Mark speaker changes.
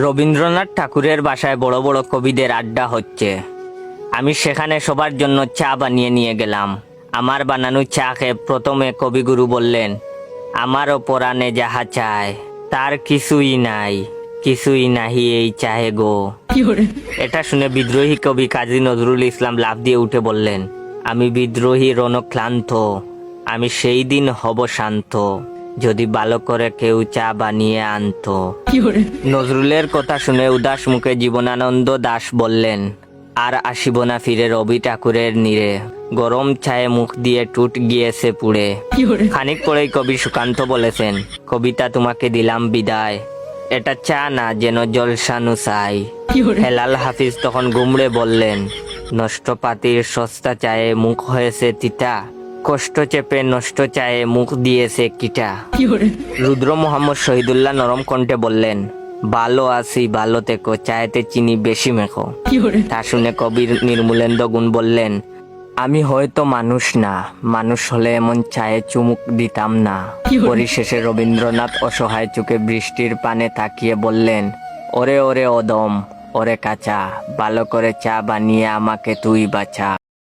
Speaker 1: রবীন্দ্রনাথ ঠাকুরের বাসায় বড় বড় কবিদের আড্ডা হচ্ছে। আমি সেখানে সবার জন্য চা বানিয়ে নিয়ে গেলাম। আমার বানানো চা খেয়ে প্রথমে কবিগুরু বললেন, আমারও পরাণে যাহা চায় তার কিছুই নাই, কিছুই নাহি এই চাহে গো। এটা শুনে বিদ্রোহী কবি কাজী নজরুল ইসলাম লাফ দিয়ে উঠে বললেন, আমি বিদ্রোহী রণক্লান্ত, আমি সেই দিন হব শান্ত, যদি ভালো করে কেউ চা বানিয়ে আনতো। নজরুলের কথা শুনে উদাস মুখে জীবনানন্দ দাশ বললেন, আর আসিব না ফিরে রবি ঠাকুরের নীরে, গরম চায়ে মুখ দিয়ে টুট গিয়েছে পুড়ে। খানিক পরেই কবি সুকান্ত বলেছেন, কবিতা তোমাকে দিলাম বিদায়, এটা চা না যেন জলসানু চাই। হেলাল হাফিজ তখন গুমড়ে বললেন, নষ্ট পাতির সস্তা চায়ে মুখ হয়েছে তিতা, কষ্ট চেপে নষ্ট চায়ে মুখ দিয়েছে কিটা। রুদ্র মোহাম্মদ শহীদুল্লাহ নরম কণ্ঠে বললেন, ভালো আছি ভালো থেকো, চায়েতে চিনি বেশি মেখো। তা শুনে কবির নির্মূলেন্দ্র গুণ বললেন, আমি হয়তো মানুষ না, মানুষ হলে এমন চায়ে চুমুক দিতাম না। পরিশেষে রবীন্দ্রনাথ অসহায় চোখে বৃষ্টির পানে তাকিয়ে বললেন, ওরে ওরে অদম, ওরে কাঁচা, ভালো করে চা বানিয়ে আমাকে তুই বাঁচা।